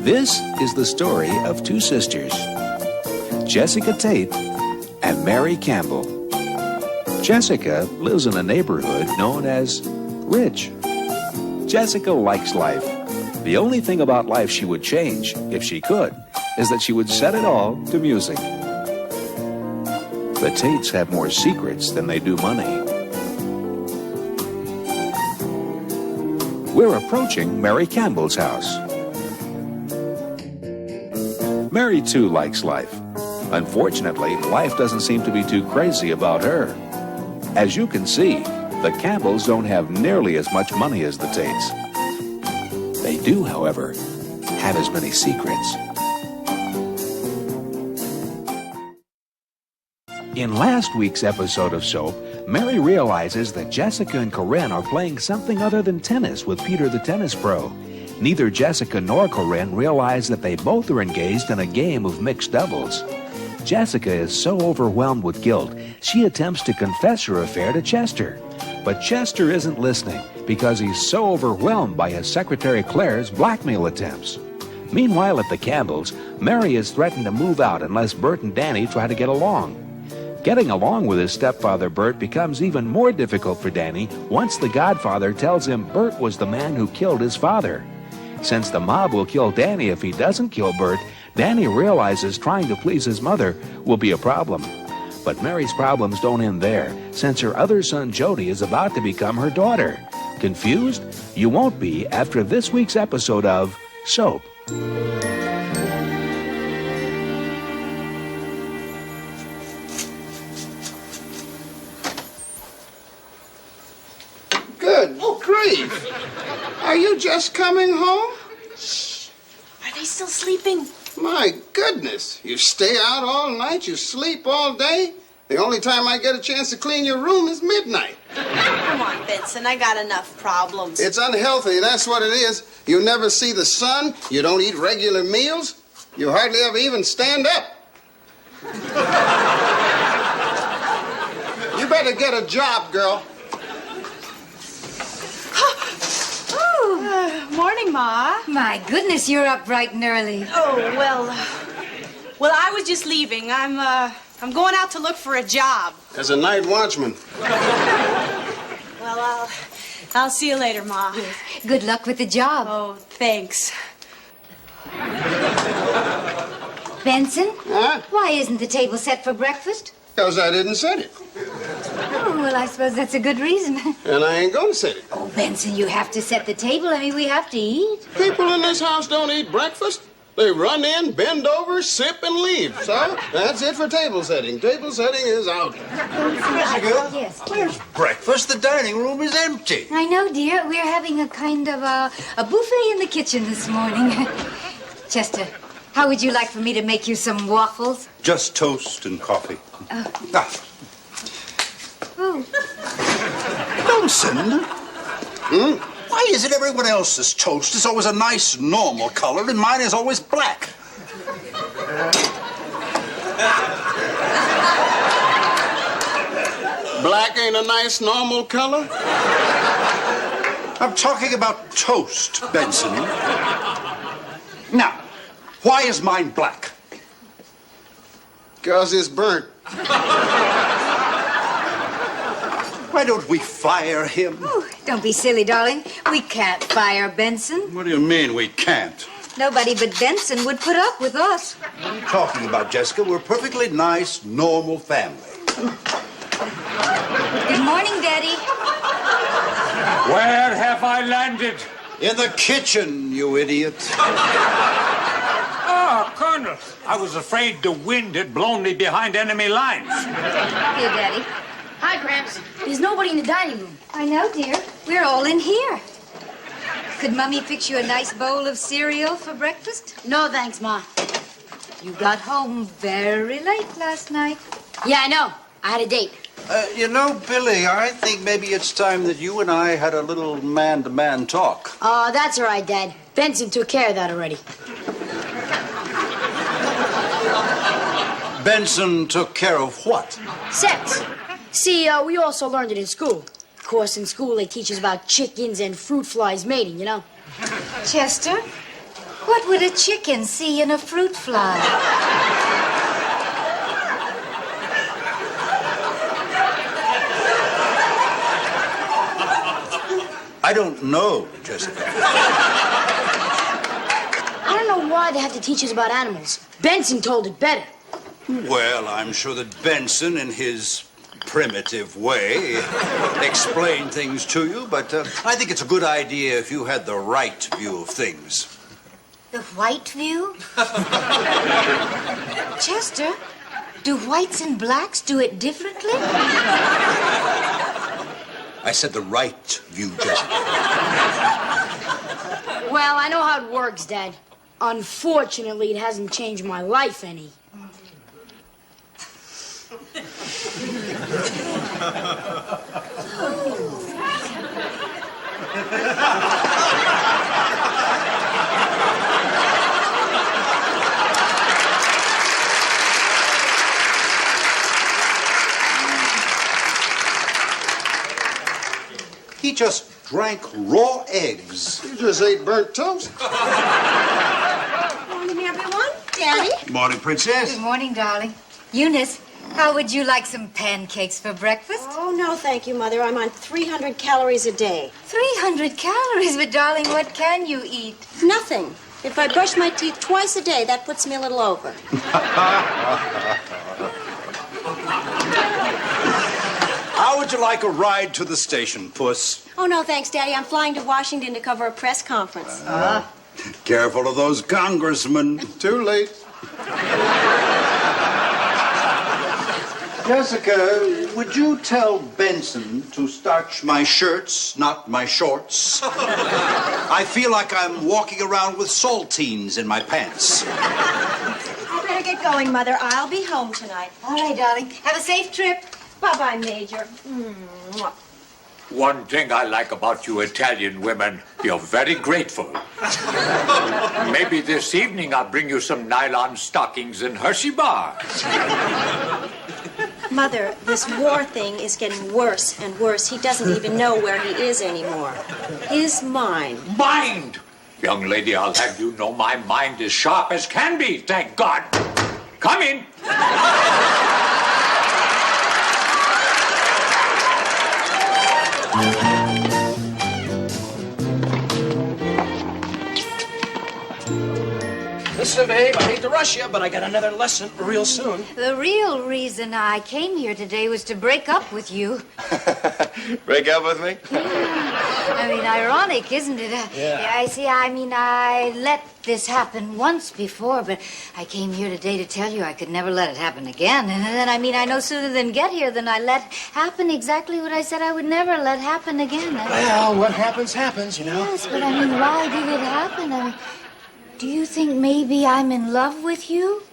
This is the story of two sisters, Jessica Tate and Mary Campbell. Jessica lives in a neighborhood known as Rich. Jessica likes life. The only thing about life she would change, if she could, is that she would set it all to music. The Tates have more secrets than they do money. We're approaching Mary Campbell's house. Mary, too, likes life. Unfortunately, life doesn't seem to be too crazy about her. As you can see, the Campbells don't have nearly as much money as the Tates. They do, however, have as many secrets. In last week's episode of Soap, Mary realizes that Jessica and Corinne are playing something other than tennis with Peter the tennis pro. Neither Jessica nor Corinne realize that they both are engaged in a game of mixed doubles. Jessica is so overwhelmed with guilt, she attempts to confess her affair to Chester. But Chester isn't listening because he's so overwhelmed by his secretary Claire's blackmail attempts. Meanwhile, at the Campbells, Mary is threatened to move out unless Bert and Danny try to get along. Getting along with his stepfather Bert becomes even more difficult for Danny once the godfather tells him Bert was the man who killed his father. Since the mob will kill Danny if he doesn't kill Bert, Danny realizes trying to please his mother will be a problem. But Mary's problems don't end there, since her other son Jody is about to become her daughter. Confused? You won't be after this week's episode of Soap. Good grief! Are you just coming home? Shh. Are they still sleeping? My goodness! You stay out all night, you sleep all day? The only time I get a chance to clean your room is midnight. Come on, Benson. I got enough problems. It's unhealthy, that's what it is. You never see the sun, you don't eat regular meals, you hardly ever even stand up. You better get a job, girl. Morning, Ma. My goodness, you're up bright and early. Oh, well, I was just leaving. I'm going out to look for a job. As a night watchman. Well, I'll see you later, Ma. Yes. Good luck with the job. Oh, thanks. Benson? Huh? Why isn't the table set for breakfast? Because I didn't set it. Oh, well, I suppose that's a good reason. And I ain't gonna set it. Oh, Benson, you have to set the table. I mean, we have to eat. People in this house don't eat breakfast. They run in, bend over, sip, and leave. So, that's it for table setting. Table setting is out. Jessica? Yes. Where's breakfast? The dining room is empty. I know, dear. We're having a kind of a buffet in the kitchen this morning. Chester, how would you like for me to make you some waffles? Just toast and coffee. Oh. Benson? Why is it everyone else's toast is always a nice, normal color and mine is always black? Black ain't a nice, normal color? I'm talking about toast, Benson. Now, why is mine black? Because it's burnt. Why don't we fire him? Oh, don't be silly, darling. We can't fire Benson. What do you mean we can't? Nobody but Benson would put up with us. What are you talking about, Jessica? We're a perfectly nice, normal family. Good morning, Daddy. Where have I landed? In the kitchen, you idiot. Ah, Colonel. I was afraid the wind had blown me behind enemy lines. Here, Daddy. Hi, Gramps. There's nobody in the dining room. I know, dear. We're all in here. Could Mummy fix you a nice bowl of cereal for breakfast? No, thanks, Ma. You got home very late last night. Yeah, I know. I had a date. You know, Billy, I think maybe it's time that you and I had a little man-to-man talk. Oh, that's all right, Dad. Benson took care of that already. Benson took care of what? Sex. See, we also learned it in school. Of course, in school they teach us about chickens and fruit flies mating, you know? Chester, What would a chicken see in a fruit fly? I don't know, Jessica. I don't know why they have to teach us about animals. Benson told it better. Well, I'm sure that Benson, in his primitive way, explained things to you, but I think it's a good idea if you had the right view of things. The white view? Chester, do whites and blacks do it differently? I said the right view, Jessica. Well, I know how it works, Dad. Unfortunately, it hasn't changed my life any. He just drank raw eggs. You just ate burnt toast. Morning, everyone. Daddy. Morning, Princess. Good morning, darling. Eunice, how would you like some pancakes for breakfast? Oh, no, thank you, Mother. I'm on 300 calories a day. 300 calories, but darling, what can you eat? Nothing. If I brush my teeth twice a day, that puts me a little over. How would you like a ride to the station, Puss? Oh, no, thanks, Daddy. I'm flying to Washington to cover a press conference. Careful of those congressmen. Too late. Jessica, would you tell Benson to starch my shirts, not my shorts? I feel like I'm walking around with saltines in my pants. I better get going, Mother. I'll be home tonight. All right, darling. Have a safe trip. Bye-bye, Major. Mwah. One thing I like about you Italian women, you're very grateful. Maybe this evening I'll bring you some nylon stockings and Hershey bars. Mother, this war thing is getting worse and worse. He doesn't even know where he is anymore. His mind. Mind! Young lady, I'll have you know my mind is sharp as can be, thank God. Come in. Listen, babe, I hate to rush you, but I got another lesson real soon. The real reason I came here today was to break up with you. Break up with me? I mean, ironic, isn't it? Yeah. I let this happen once before, but I came here today to tell you I could never let it happen again. And then, I no sooner than get here than I let happen exactly what I said I would never let happen again. Well, what happens, happens, you know. Yes, but why did it happen? Do you think maybe I'm in love with you?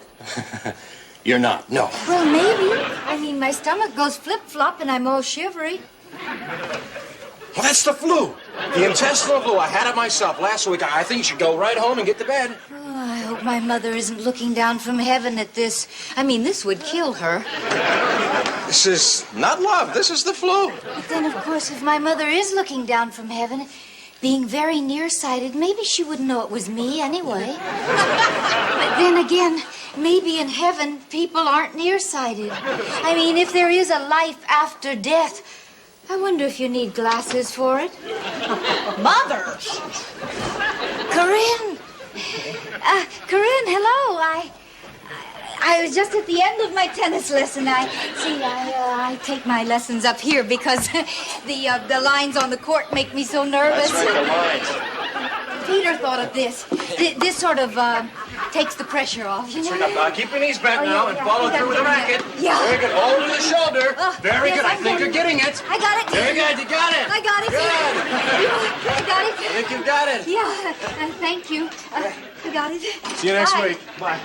You're not, no. Well, maybe. My stomach goes flip-flop and I'm all shivery. Well, that's the flu. The intestinal flu. I had it myself last week. I think you should go right home and get to bed. Oh, I hope my mother isn't looking down from heaven at this. This would kill her. This is not love. This is the flu. But then, of course, if my mother is looking down from heaven, being very nearsighted, maybe she wouldn't know it was me anyway. But then again, maybe in heaven, people aren't nearsighted. If there is a life after death, I wonder if you need glasses for it. Mother! Corinne! Corinne, hello. I was just at the end of my tennis lesson. I take my lessons up here because the lines on the court make me so nervous. That's right, the lines. Peter thought of this. This sort of takes the pressure off, you know? Right, keep your knees bent now and follow through with the racket. Yeah. Very good. Over the shoulder. Very yes, good. I think you're getting it. I got it. Very good. You got it. I got it. Good. I got it. I think you got it. Yeah, thank you. I got it. See you next Bye. week. Bye.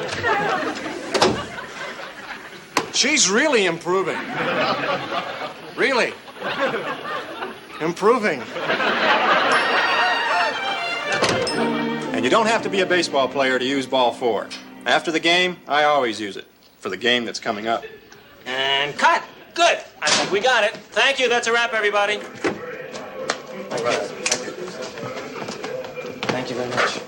She's really improving. Really. Improving. And you don't have to be a baseball player to use ball 4. After the game, I always use it. For the game that's coming up. And cut. Good. I think we got it. Thank you. That's a wrap, everybody. Thank you very much.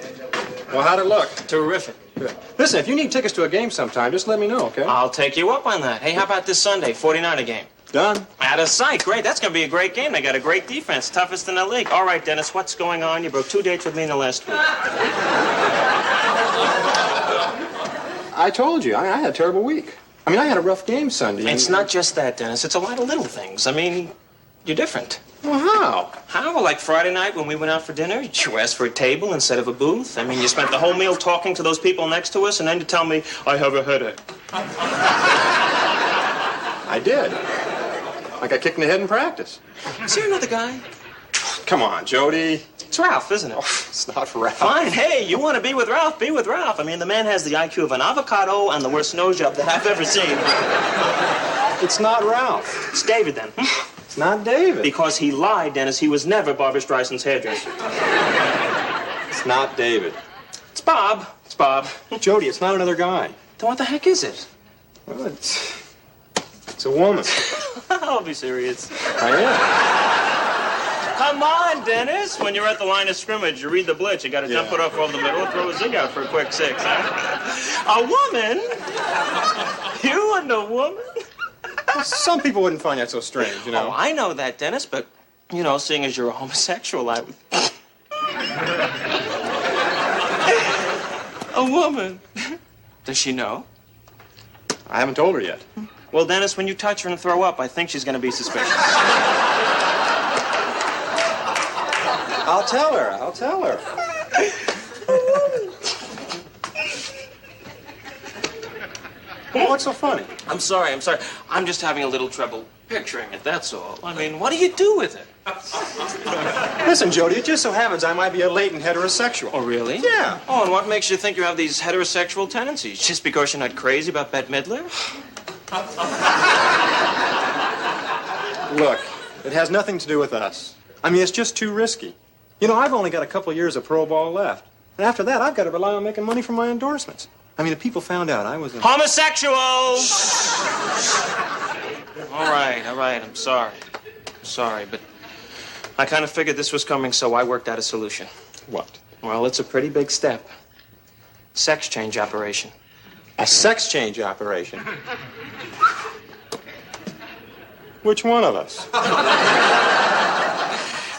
Well, how'd it look? Terrific. Good. Listen, if you need tickets to a game sometime, just let me know, okay? I'll take you up on that. Hey, how about this Sunday, 49er game? Done. Out of sight. Great. That's going to be a great game. They got a great defense, toughest in the league. All right, Dennis, what's going on? You broke 2 dates with me in the last week. I told you, I had a terrible week. I mean, I had a rough game Sunday. It's not just that, Dennis. It's a lot of little things. I mean, you're different. Well, how? How? Well, like Friday night when we went out for dinner, you asked for a table instead of a booth. I mean, you spent the whole meal talking to those people next to us, and then you tell me, I have a headache. I did. I got kicked in the head in practice. Is there another guy? Come on, Jody. It's Ralph, isn't it? Oh, it's not Ralph. Fine. Hey, you want to be with Ralph? Be with Ralph. I mean, the man has the IQ of an avocado and the worst nose job that I've ever seen. It's not Ralph. It's David, then. It's not David. Because he lied, Dennis. He was never Barbra Streisand's hairdresser. It's not David. It's Bob. It's Bob. Jody, it's not another guy. Then what the heck is it? Well, it's a woman. I'll be serious. I am. Come on, Dennis. When you're at the line of scrimmage, you read the blitz. You got to jump it off over the middle and throw a zig out for a quick 6. Huh? A woman? You and a woman? Well, some people wouldn't find that so strange, you know. Oh, I know that, Dennis, but, you know, seeing as you're a homosexual, I would... A woman. Does she know? I haven't told her yet. Well, Dennis, when you touch her and throw up, I think she's going to be suspicious. I'll tell her. I'll tell her. Well, what's so funny? I'm sorry. I'm just having a little trouble picturing it, that's all. I mean, what do you do with it? Listen, Jody, it just so happens I might be a latent heterosexual. Oh, really? Yeah. Oh, and what makes you think you have these heterosexual tendencies? Just because you're not crazy about Bette Midler? Look, it has nothing to do with us. I mean, it's just too risky. You know, I've only got a couple of years of pro ball left. And after that, I've got to rely on making money from my endorsements. I mean, if people found out I was a... Homosexual! All right. I'm sorry, but I kind of figured this was coming, so I worked out a solution. What? Well, it's a pretty big step. Sex change operation. A sex change operation? Which one of us?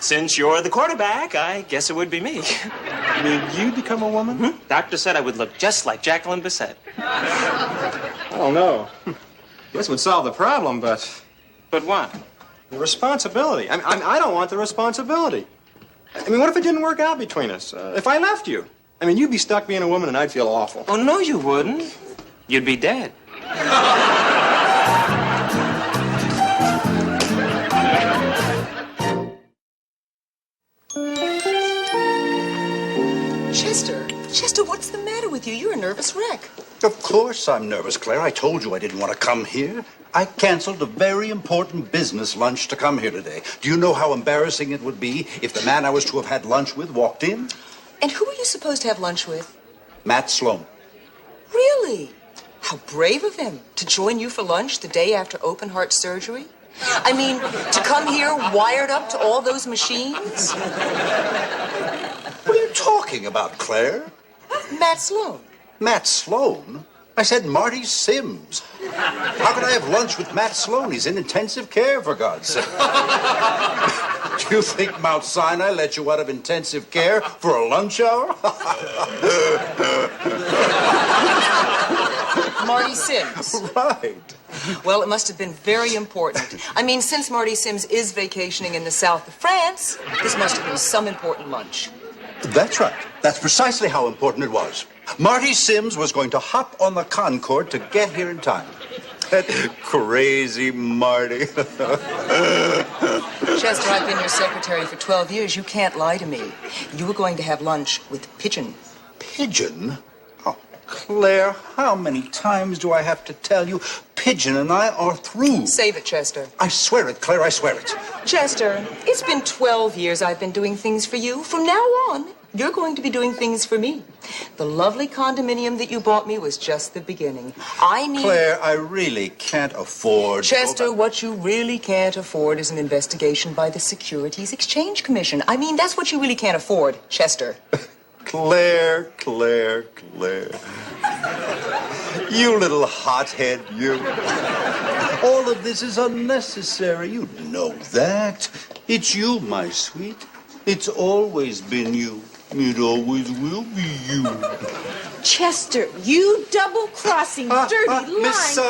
Since you're the quarterback, I guess it would be me. You mean you become a woman? Hmm? Doctor said I would look just like Jacqueline Bisset. I don't know. This would solve the problem, but... But what? The responsibility. I don't want the responsibility. I mean, what if it didn't work out between us? If I left you? I mean, you'd be stuck being a woman and I'd feel awful. Oh, no, you wouldn't. You'd be dead. Chester, what's the matter with you? You're a nervous wreck. Of course I'm nervous, Claire. I told you I didn't want to come here. I canceled a very important business lunch to come here today. Do you know how embarrassing it would be if the man I was to have had lunch with walked in? And who were you supposed to have lunch with? Matt Sloan. Really? How brave of him to join you for lunch the day after open heart surgery. I mean, to come here wired up to all those machines? What are you talking about, Claire? Matt Sloan. Matt Sloan? I said Marty Sims. How could I have lunch with Matt Sloan? He's in intensive care, for God's sake. Do you think Mount Sinai let you out of intensive care for a lunch hour? Marty Sims. Right. Well, it must have been very important. I mean, since Marty Sims is vacationing in the south of France, this must have been some important lunch. That's right. That's precisely how important it was. Marty Sims was going to hop on the Concorde to get here in time. That crazy Marty. Chester, I've been your secretary for 12 years. You can't lie to me. You were going to have lunch with Pigeon. Pigeon? Oh, Claire, how many times do I have to tell you? Pigeon and I are through. Save it, Chester. I swear it, Claire, I swear it. Chester, it's been 12 years I've been doing things for you. From now on, you're going to be doing things for me. The lovely condominium that you bought me was just the beginning. Claire, I really can't afford... Chester, what you really can't afford is an investigation by the Securities Exchange Commission. I mean, that's what you really can't afford, Chester. Claire. You little hothead, you. All of this is unnecessary. You know that. It's you, my sweet. It's always been you. It always will be you. Chester, you double-crossing, dirty lying Miss cheat.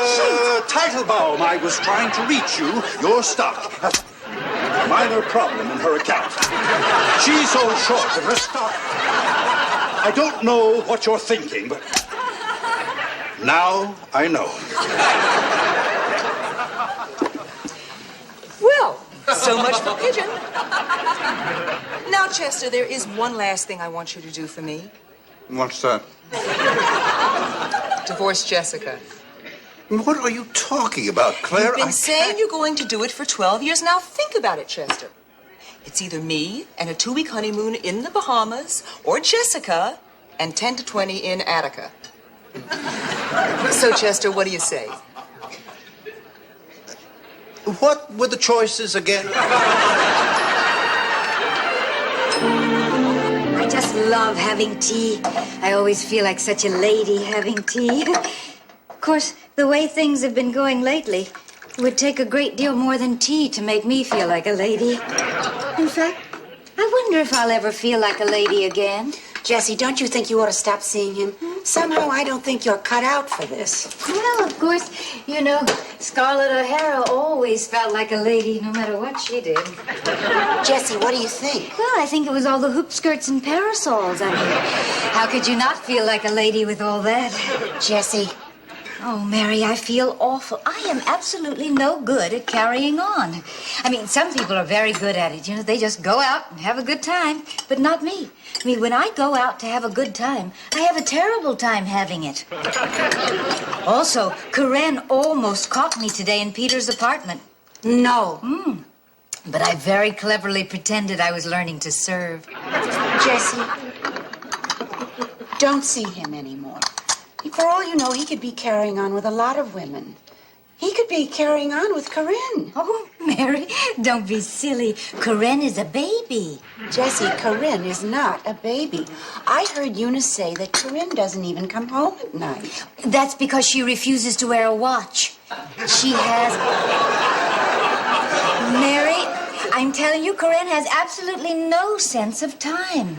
Teitelbaum, I was trying to reach you. You're stuck. Minor problem in her account. She's so short of her stock. I don't know what you're thinking, but now I know. Well, so much for Pigeon. Now, Chester, there is one last thing I want you to do for me. What's that? Divorce Jessica. What are you talking about, Claire? You've been saying you're going to do it for 12 years. Now think about it, Chester. It's either me and a 2-week honeymoon in the Bahamas, or Jessica and 10 to 20 in Attica. So, Chester, what do you say? What were the choices again? I just love having tea. I always feel like such a lady having tea. Of course, the way things have been going lately, it would take a great deal more than tea to make me feel like a lady. In fact, I wonder if I'll ever feel like a lady again. Jessie, don't you think you ought to stop seeing him? Somehow I don't think you're cut out for this. Well, of course, you know, Scarlett O'Hara always felt like a lady no matter what she did. Jessie, what do you think? Well, I think it was all the hoop skirts and parasols. I mean, how could you not feel like a lady with all that? Jessie. Oh, Mary, I feel awful. I am absolutely no good at carrying on. I mean, some people are very good at it. You know, they just go out and have a good time, but not me. I mean, when I go out to have a good time, I have a terrible time having it. Also, Karen almost caught me today in Peter's apartment. No. But I very cleverly pretended I was learning to serve. Jessie, don't see him anymore. For all you know, he could be carrying on with a lot of women. He could be carrying on with Corinne. Oh, Mary, don't be silly. Corinne is a baby. Jessie, Corinne is not a baby. I heard Eunice say that Corinne doesn't even come home at night. That's because she refuses to wear a watch. She has... Mary, I'm telling you, Corinne has absolutely no sense of time.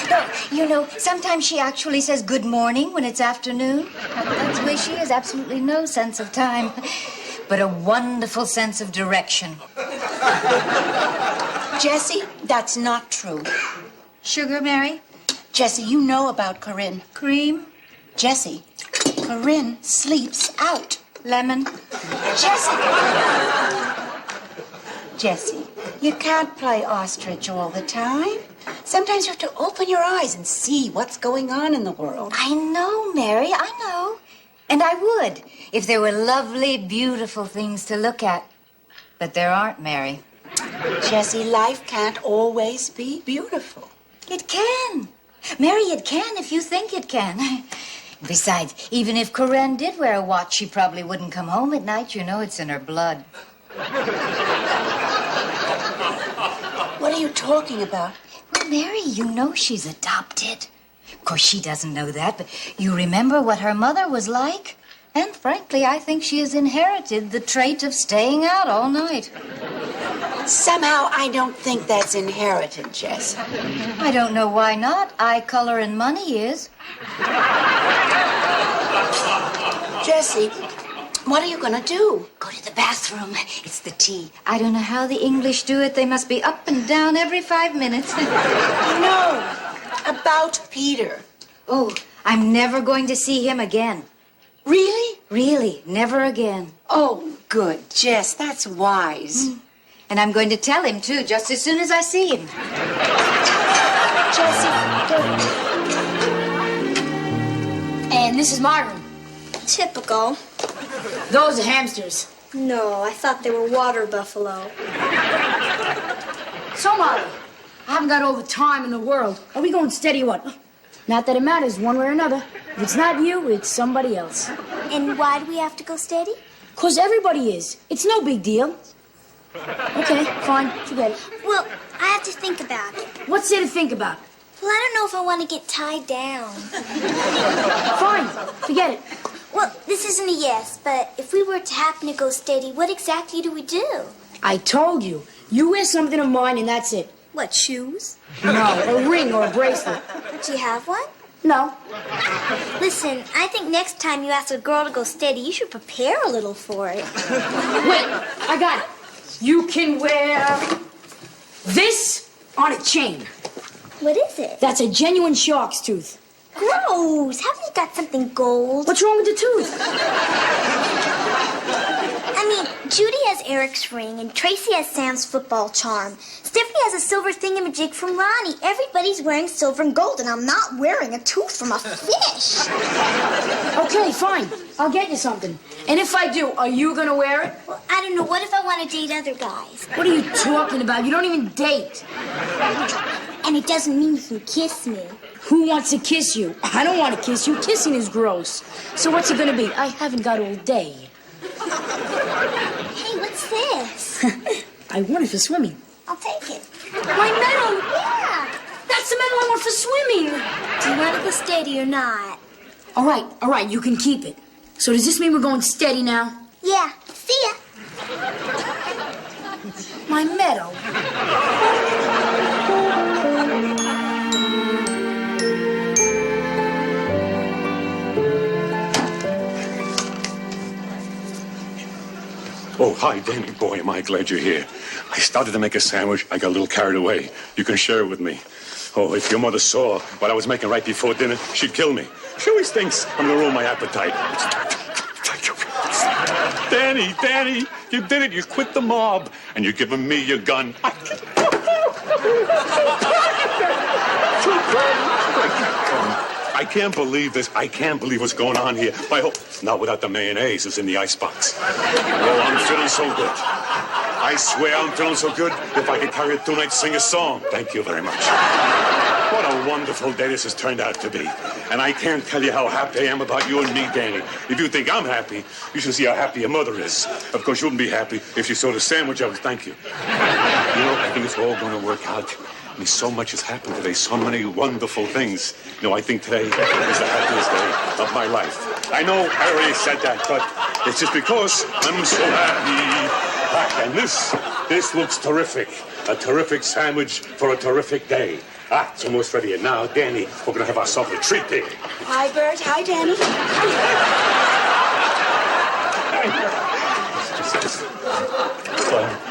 No, you know, sometimes she actually says good morning when it's afternoon. That's the way she has absolutely no sense of time, but a wonderful sense of direction. Jessie, that's not true. Sugar, Mary? Jessie, you know about Corinne. Cream? Jessie, Corinne sleeps out. Lemon? Jessie, you can't play ostrich all the time. Sometimes you have to open your eyes and see what's going on in the world. I know, Mary, I know. And I would, if there were lovely, beautiful things to look at. But there aren't, Mary. Jessie, life can't always be beautiful. It can. Mary, it can if you think it can. Besides, even if Corinne did wear a watch, she probably wouldn't come home at night. You know, it's in her blood. What are you talking about? Well, Mary, you know she's adopted. Of course, she doesn't know that, but you remember what her mother was like? And frankly, I think she has inherited the trait of staying out all night. Somehow, I don't think that's inherited, Jess. I don't know why not. Eye color and money is. Jessie, what are you going to do? Go to the bathroom. It's the tea. I don't know how the English do it. They must be up and down every 5 minutes. No, about Peter. Oh, I'm never going to see him again. Really? Really, never again. Oh, good, Jess, that's wise. And I'm going to tell him, too, just as soon as I see him. Jessie, And this is my room. Typical. Those are hamsters. No, I thought they were water buffalo. So, Molly, I haven't got all the time in the world. Are we going steady or what? Not that it matters one way or another. If it's not you, it's somebody else. And why do we have to go steady? 'Cause everybody is. It's no big deal. Okay, fine, forget it. Well, I have to think about it. What's there to think about? Well, I don't know if I want to get tied down. Fine, forget it. Well, this isn't a yes, but if we were to happen to go steady, what exactly do we do? I told you. You wear something of mine and that's it. What, shoes? No, a ring or a bracelet. Do you have one? No. Listen, I think next time you ask a girl to go steady, you should prepare a little for it. Wait, I got it. You can wear this on a chain. What is it? That's a genuine shark's tooth. Gross. Haven't you got something gold? What's wrong with the tooth? I mean, Judy has Eric's ring, and Tracy has Sam's football charm. Stephanie has a silver thingamajig from Ronnie. Everybody's wearing silver and gold, and I'm not wearing a tooth from a fish. Okay, fine. I'll get you something. And if I do, are you gonna wear it? Well, I don't know. What if I want to date other guys? What are you talking about? You don't even date. And it doesn't mean you can kiss me. Who wants to kiss you? I don't want to kiss you. Kissing is gross. So what's it gonna be? I haven't got all day. Hey, what's this? I want it for swimming. I'll take it. My medal! Yeah. That's the medal I want for swimming. Do you want to go steady or not? All right, you can keep it. So does this mean we're going steady now? Yeah. See ya. My medal. Oh, hi, Danny. Boy, am I glad you're here. I started to make a sandwich. I got a little carried away. You can share it with me. Oh, if your mother saw what I was making right before dinner, she'd kill me. She always thinks I'm going to ruin my appetite. Danny, you did it. You quit the mob, and you're giving me your gun. I can't believe this. I can't believe what's going on here. I hope not without the mayonnaise that's in the icebox. Oh, I'm feeling so good. I swear I'm feeling so good. If I could carry it through night, sing a song. Thank you very much. What a wonderful day this has turned out to be. And I can't tell you how happy I am about you and me, Danny. If you think I'm happy, you should see how happy your mother is. Of course, you wouldn't be happy if she saw the sandwich I was. Thank you. You know, I think it's all going to work out. I mean, so much has happened today, so many wonderful things. You know, I think today is the happiest day of my life. I know I already said that, but it's just because I'm so happy. And this looks terrific. A terrific sandwich for a terrific day. It's almost ready. And now, Danny, we're going to have ourselves a treat day. Hi, Bert. Hi, Danny.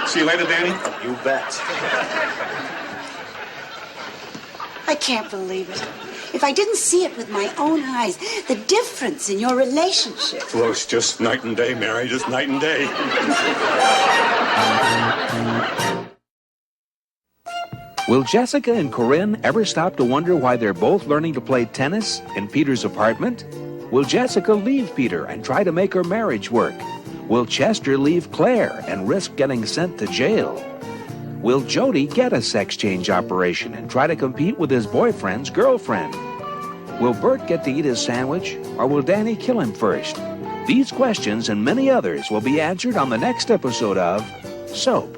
See you later, Danny. You bet. I can't believe it. If I didn't see it with my own eyes, the difference in your relationship. Well, it's just night and day, Mary, just night and day. Will Jessica and Corinne ever stop to wonder why they're both learning to play tennis in Peter's apartment? Will Jessica leave Peter and try to make her marriage work? Will Chester leave Claire and risk getting sent to jail? Will Jody get a sex change operation and try to compete with his boyfriend's girlfriend? Will Bert get to eat his sandwich, or will Danny kill him first? These questions and many others will be answered on the next episode of Soap.